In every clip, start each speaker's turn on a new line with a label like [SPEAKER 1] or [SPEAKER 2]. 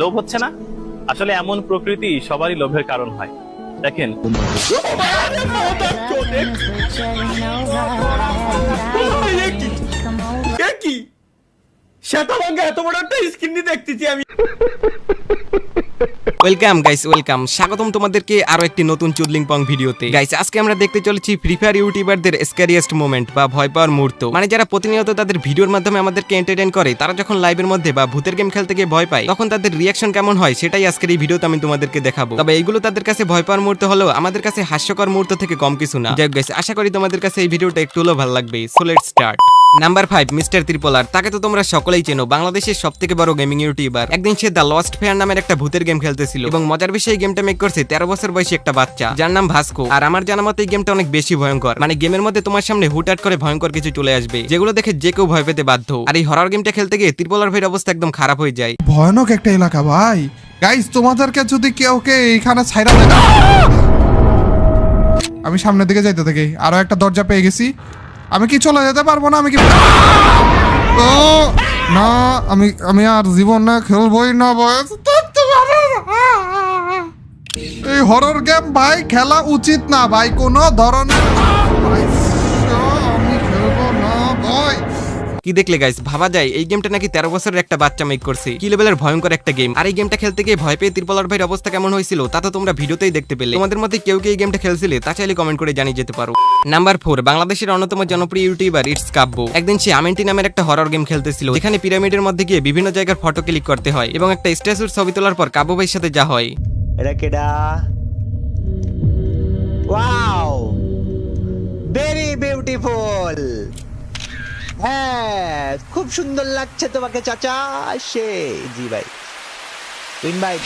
[SPEAKER 1] লোভ হচ্ছে না? আসলে এমন প্রকৃতি সবারই লোভের কারণ হয়। দেখেন,
[SPEAKER 2] কি শ্বেতাঙ্গে এত বড় একটা স্ক্রিন দেখতেছি আমি।
[SPEAKER 3] ওয়েলকাম গাইস, ওয়েলকাম, স্বাগতম তোমাদেরকে আরো একটি নতুন চুদলিং পং ভিডিওতে। গাইস, আজকে আমরা দেখতে চলেছি ফ্রি ফায়ার ইউটিউবারদের স্ক্যারিয়েস্ট মোমেন্ট বা ভয় পাওয়ার মুহূর্ত। মানে যারা প্রতিনিয়ত তাদের ভিডিওর মাধ্যমে আমাদেরকে এন্টারটেইন করে, তারা যখন লাইভের মধ্যে বা ভূতের গেম খেলতে গিয়ে ভয় পায়, তখন তাদের রিয়াকশন কেমন হয় সেটাই আজকের এই ভিডিওতে আমি তোমাদেরকে দেখাবো। তবে এইগুলো তাদের কাছে ভয় পাওয়ার মুহূর্ত হলেও আমাদের কাছে হাস্যকর মুহূর্ত থেকে কম কিছু না। যাই হোক গাইস, আশা করি তোমাদের কাছে এই ভিডিওটা একটু হলেও ভালো লাগবে। So let's start. Number 5, mister Tripolar. তাকে তো তোমরা সকলেই চেনো, বাংলাদেশের সবথেকে বড় গেমিং ইউটিউবার। একদিন সে দ্য লস্ট ফেয়ার নামের একটা ভূতের গেম খেলতেছিল এবং মজার বিষয় এই গেমটা মেক করছে 13 বছর বয়সী একটা বাচ্চা, যার নাম ভাস্কো। আর আমার জানা মতে এই গেমটা অনেক বেশি ভয়ঙ্কর। মানে গেমের মধ্যে তোমার সামনে হুটহাট করে ভয়ঙ্কর কিছু চলে আসবে, যেগুলো দেখে যে কেউ ভয় পেতে বাধ্য। আর এই হরর গেমটা খেলতে গিয়ে ত্রিপোলার ভাইয়ের অবস্থা একদম খারাপ হয়ে যায়।
[SPEAKER 4] ভয়ানক একটা এলাকা ভাই। গাইস, তোমাদেরকে যদি কেউকে এইখানে ছাইরা দেয় না, আমি সামনের দিকে যাইতে থাকি। আরো একটা দরজা পেয়ে গেছি। আমি কি চলে যেতে পারবো না? আমি কি ও না, আমি আর জীবন না খেলবই না বয়স। এই হরর গেম ভাই খেলা উচিত না ভাই, কোনো ধরনের। আমি খেলবো না ভাই।
[SPEAKER 3] কি দেখলে গাইস, ভাবা যায় এই গেমটা নাকি 13 বছরের একটা বাচ্চা মেক করছে। কি লেভেলের ভয়ঙ্কর একটা গেম। আর এই গেমটা খেলতে গিয়ে ভয় পেয়ে ত্রিপোলার ভাইয়ের অবস্থা কেমন হয়েছিল তা তো তোমরা ভিডিওতেই দেখতে পেলে। তোমাদের মধ্যে কেউ কি এই গেমটা খেলছিলে তা চাইলে কমেন্ট করে জানিয়ে যেতে পারো। নাম্বার 4, বাংলাদেশের অন্যতম জনপ্রিয় ইউটিউবার ইটস কাব্য। একদিন সে আমেন্টি নামের একটা হরর গেম খেলতেছিল, যেখানে পিরামিডের মধ্যে গিয়ে বিভিন্ন জায়গার ফটো ক্লিক করতে হয় এবং একটা স্ট্যাচুর ছবি তোলার পর কাব্য ভাইয়ের সাথে যা হয়।
[SPEAKER 5] এটা কেডা? Wow, very beautiful. হ্যাঁ, খুব সুন্দর লাগছে তোমাকে চাচা। সে জি ভাই, ইনভাইট।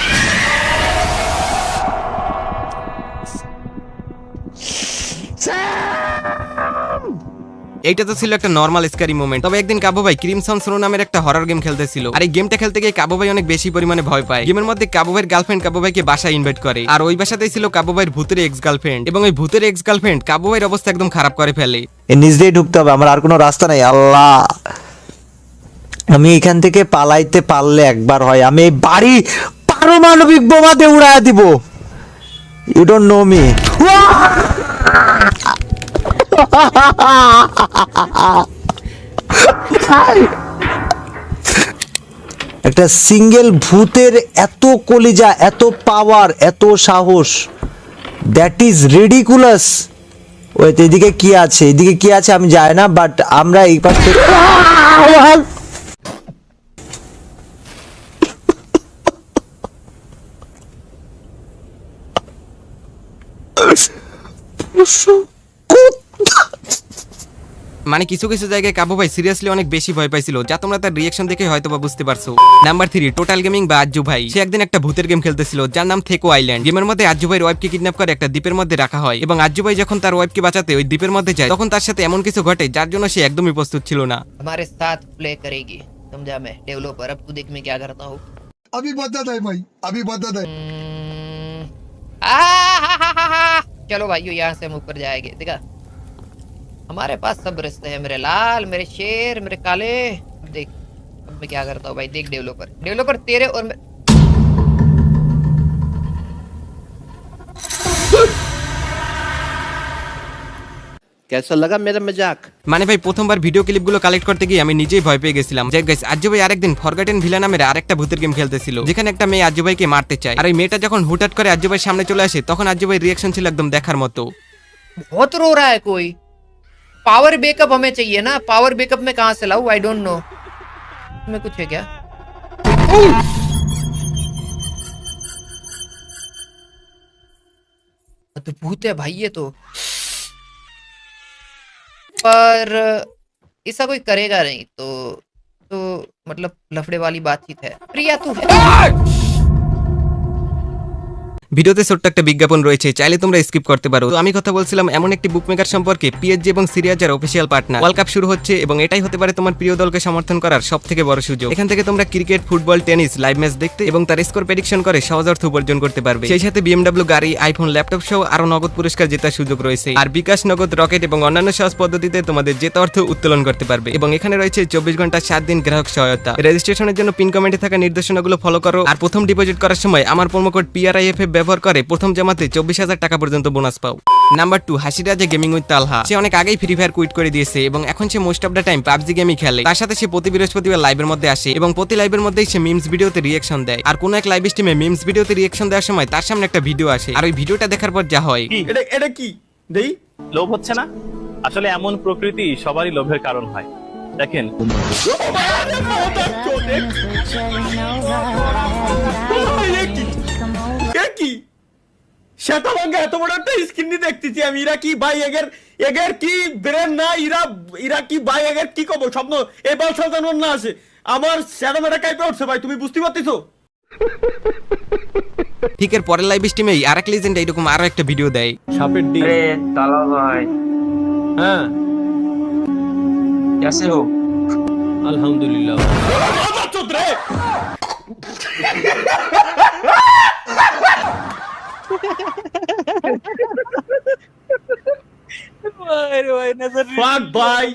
[SPEAKER 3] এইটা তো ছিল একটা নরমাল স্ক্যারি মোমেন্ট। তবে একদিন কাবু ভাই ক্রিমসন স্নো নামের একটা হরর গেম খেলতেছিল। আর এই গেমটা খেলতে গিয়ে কাবু ভাই অনেক বেশি পরিমাণে ভয় পায়। গেমের মধ্যে কাবু ভাইয়ের গার্লফ্রেন্ড কাবু ভাইকে বাসায় ইনভাইট করে, আর ওই বাসাতেই ছিল কাবু ভাইয়ের ভূতের এক্স গার্লফ্রেন্ড। এবং ওই ভূতের এক্স গার্লফ্রেন্ড কাবু ভাইয়ের অবস্থা একদম খারাপ করে ফেলে।
[SPEAKER 5] নিজ দিয়ে ঢুকতে হবে, আমার আর কোনো রাস্তা নাই। আল্লাহ, আমি এখান থেকে পালাইতে পারলে একবার হয় আমি এই বাড়ি পারমাণবিক বোমাতে উড়ায় দিব। You don't know me. একটা সিঙ্গেল ভূতের এত কলিজা, এত পাওয়ার, এত সাহস, দ্যাট ইজ রিডিকুলাস। ওই তো এদিকে কি আছে, এদিকে কি আছে আমি জানি না, বাট আমরা এই পাশ থেকে
[SPEAKER 3] মানে কিছু কিছু জায়গায় কাবু ভাই সিরিয়াসলি অনেক বেশি ভয় পাইছিল, যা তোমরা তার রিয়াকশন দেখে হয়তো বা বুঝতে পারছো। নাম্বার 3, টোটাল গেমিং বা আজ্জু ভাই। সে একদিন একটা ভূতের গেম খেলতেছিল, যার নাম থেকো আইল্যান্ড। গেমের মধ্যে আজ্জু ভাইয়ের ওয়াইফকে কিডন্যাপ করে একটা দ্বীপের মধ্যে রাখা হয় এবং আজ্জু ভাই যখন তার ওয়াইফকে বাঁচাতে ওই দ্বীপের মধ্যে যায়, তখন তার সাথে এমন কিছু ঘটে যার জন্য সে একদমই প্রস্তুত ছিল না।
[SPEAKER 6] हमारे साथ प्ले करेगी, समझा? मैं डेवलपर, अब तू देख मैं क्या करता हूँ।
[SPEAKER 4] अभी बता दे भाई, अभी बता दे।
[SPEAKER 6] चलो भाइयों, यहाँ से हम ऊपर जाएंगे। देखा, हमारे पास सब रिश्ते हैं मेरे लाल, मेरे शेर, मेरे काले। देख अब मैं क्या करता हूँ भाई, देख डेवलपर, डेवलपर तेरे और मैं।
[SPEAKER 2] कैसा लगा मेरा मजाक?
[SPEAKER 3] মানে ভাই প্রথমবার ভিডিও ক্লিপগুলো কালেক্ট করতে গিয়ে আমি নিজেই ভয় পেয়ে গেছিলাম। যাই গাইস, আজ্জু ভাই আরেকদিন ফরগটেন ভিলা নামের আরেকটা ভূতের গেম খেলতেছিল, যেখানে একটা মেয়ে আজ্জু ভাইকে মারতে চায়। আর ওই মেয়েটা যখন হুটহাট করে আজ্জু ভাইয়ের সামনে চলে আসে, তখন আজ্জু ভাইয়ের রিয়াকশন ছিল একদম দেখার মতো।
[SPEAKER 6] बहुत रो रहा है कोई। पावर बैकअप हमें चाहिए ना, पावर बैकअप में कहाँ से लाऊं? I don't know. में कुछ है क्या? तो भूत है भाई ये तो। पर ऐसा कोई करेगा नहीं तो मतलब लफड़े वाली बातचीत है। प्रिया तू है।
[SPEAKER 3] ভিডিওতে ছোট্ট একটা বিজ্ঞাপন রয়েছে, চাইলে তোমরা স্কিপ করতে পারো। তো আমি কথা বলছিলাম এমন একটি বুকমেকার সম্পর্কে, পিএসজি এবং সিরিয়া যার অফিসিয়াল পার্টনার। ওয়ার্ল্ড কাপ শুরু হচ্ছে এবং এটাই হতে পারে তোমার প্রিয় দলকে সমর্থন করার সবথেকে বড় সুযোগ। এখান থেকে তোমরা cricket, football, tennis live match দেখতে এবং তার স্কোর প্রেডিকশন করে সহজ অর্থ উপার্জন করতে পারবে। সেই সাথে BMW গাড়ি, আইফোন, ল্যাপটপ সহ আরো নগদ পুরস্কার জেতার সুযোগ রয়েছে। আর বিকাশ, নগদ, রকেট এবং অন্যান্য সহজ পদ্ধতিতে তোমাদের জেতা অর্থ উত্তোলন করতে পারবে। এবং এখানে রয়েছে 24 ঘন্টা 7 দিন গ্রাহক সহায়তা। রেজিস্ট্রেশনের জন্য পিন কমেন্টে থাকা নির্দেশনাগুলো ফলো করো। আর প্রথম ডিপোজিট করার সময় আমার প্রোমো কোড PRIFF ব্যবহার করে প্রথম জমাতে 24,000 টাকা পর্যন্ত বোনাস পাও। নাম্বার 2, হাসিরাজে গেমিং উইথ তালহা। সে অনেক আগেই ফ্রি ফায়ার কুইট করে দিয়েছে এবং এখন সে most of the time PUBG গেমই খেলে। তার সাথে সে প্রতি বৃহস্পতিবার লাইভের মধ্যে আসে এবং প্রতি লাইভের মধ্যেই সে মিমস ভিডিওতে রিঅ্যাকশন দেয়। আর কোন এক লাইভ স্ট্রিমে মিমস ভিডিওতে রিঅ্যাকশন দেওয়ার সময় তার সামনে একটা ভিডিও আসে, আর ওই ভিডিওটা দেখার পর যা হয়।
[SPEAKER 1] কি
[SPEAKER 2] এটা কি দেই?
[SPEAKER 1] লোভ হচ্ছে না? আসলে এমন প্রকৃতি সবারই লোভের কারণ হয়। দেখেন,
[SPEAKER 2] কি শ্বেতভাঙ্গা এত বড় একটা স্ক্রিন দেখতেছি আমি। এরা কি ভাই এগের কি ব্রেন না? ইরা কি ভাই এগের কি কব স্বপ্ন এই বল সাজানোর না আছে আমার শ্যাডোমেটা কাইপে উঠছে ভাই, তুমি বুঝতে পারতেছো?
[SPEAKER 3] ঠিক এর পরের লাইভ স্ট্রিমেই আরেক লিজেন্ড এরকম আরো একটা ভিডিও দেয়।
[SPEAKER 2] সাপের ডিম।
[SPEAKER 7] अरे ताला भाई
[SPEAKER 2] হ্যাঁ
[SPEAKER 7] कैसे हो?
[SPEAKER 2] আলহামদুলিল্লাহ। Fuck ভাই,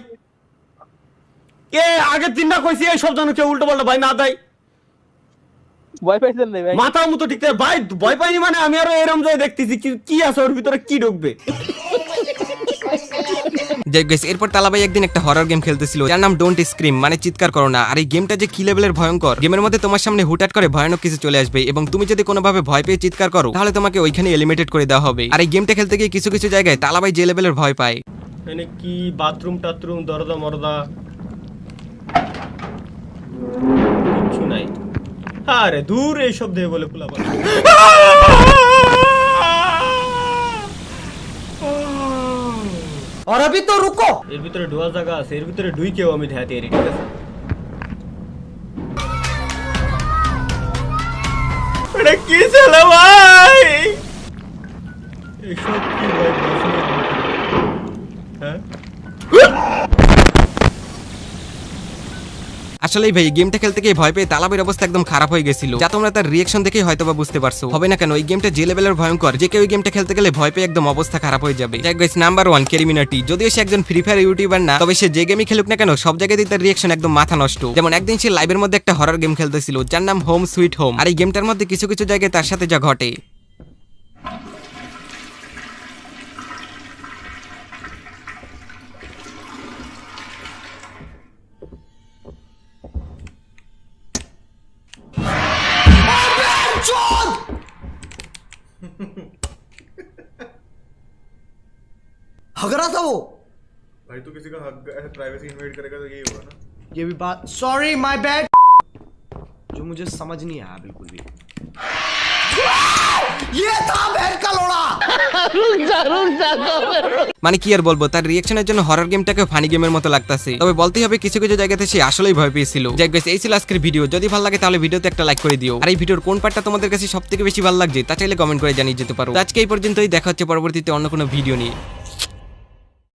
[SPEAKER 2] আগের দিনটা কইছি এই সব জানো কেউ উল্টো পাল্টা ভাই না দেয়।
[SPEAKER 8] ভয় পাইছেন নাই ভাই?
[SPEAKER 2] মাথা মতো ঠিক থাকে ভাই, ভয় পাইনি মানে আমি আরো এরম যায় দেখতেছি কি আছে ওর ভিতরে, কি ঢুকবে।
[SPEAKER 3] যাই গাইস, এরপর তালাবাই একদিন একটা হরর গেম খেলতেছিল যার নাম ডোন্ট স্ক্রিম, মানে চিৎকার করো না। আর এই গেমটা যে কি লেভেলের ভয়ঙ্কর, গেমের মধ্যে তোমার সামনে হুটহাট করে ভয়ানক কিছু চলে আসবে এবং তুমি যদি কোনোভাবে ভয় পেয়ে চিৎকার করো তাহলে তোমাকে ওইখানে এলিমিনেট করে দেওয়া হবে। আর এই গেমটা খেলতে গিয়ে কিছু কিছু জায়গায় তালাবাই যে লেভেলের ভয় পায়।
[SPEAKER 2] মানে কি বাথরুম টাথরুম দরজা মরদা কিছু নাই। আরে দূর এইসব দেবে বলে পোলা পালা।
[SPEAKER 5] और अभी तो रुको।
[SPEAKER 2] এর ভিতরে ঢোয়া জায়গা আছে, এর ভিতরে ঢুই কেউ আমি ঢাতে এরি, ঠিক আছে? এটা কি ছেলে ভাই? এসব কি ভাই? হ্যাঁ
[SPEAKER 3] আসলে ভাই গেমটা খেলতে গিয়ে ভয় পেয়ে তালাবের অবস্থা একদম খারাপ হয়ে গেছিল, যা তোমরা তার রিঅ্যাকশন দেখেই হয়তোবা বুঝতে পারছো। হবে না কেন, এই গেমটা যে লেভেলের ভয়ঙ্কর যে কেউ এই গেমটা খেলতে গেলে ভয় পেয়ে একদম অবস্থা খারাপ হয়ে যাবে। যাই গাইস, নাম্বার 1 ক্যারিমিনাটি। যদিও সে একজন ফ্রি ফায়ার ইউটিউবার না, তবে সে যে গেমই খেলুক না কেন সব জায়গাতেই তার রিঅ্যাকশন একদম মাথা নষ্ট। যেমন একদিন সে লাইভের মধ্যে একটা হরর গেম খেলতেছিল যার নাম হোম সুইট হোম। আর এই গেমটার মধ্যে কিছু কিছু জায়গায় তার সাথে যা ঘটে
[SPEAKER 5] हगरा था वो।
[SPEAKER 9] भाई तो किसी का हक ऐसे प्राइवेसी इन्वेट करेगा तो यही होगा ना।
[SPEAKER 5] ये भी बात, सॉरी माय बैड, जो मुझे समझ नहीं आया बिल्कुल भी। ये था बहन का लोड़ा।
[SPEAKER 3] মানে কি আর বলবো, তার রিঅ্যাকশনের জন্য হরর গেমটাকে ফানি গেমের মতো লাগতাছে। তবে বলতেই হবে কিছু কিছু জায়গাতে সে আসলেই ভয় পেয়েছিল। যাই গাইস, এই ছিল আজকের ভিডিও। যদি ভালো লাগে তাহলে ভিডিওতে একটা লাইক করে দিও। আর এই ভিডিওর কোন পার্টটা তোমাদের কাছে সবথেকে বেশি ভালো লাগছে তা চাইলে কমেন্ট করে জানিয়ে যেতে পারো। তো আজকে এই পর্যন্তই, দেখা হচ্ছে পরবর্তীতে অন্য কোনো ভিডিও নিয়ে।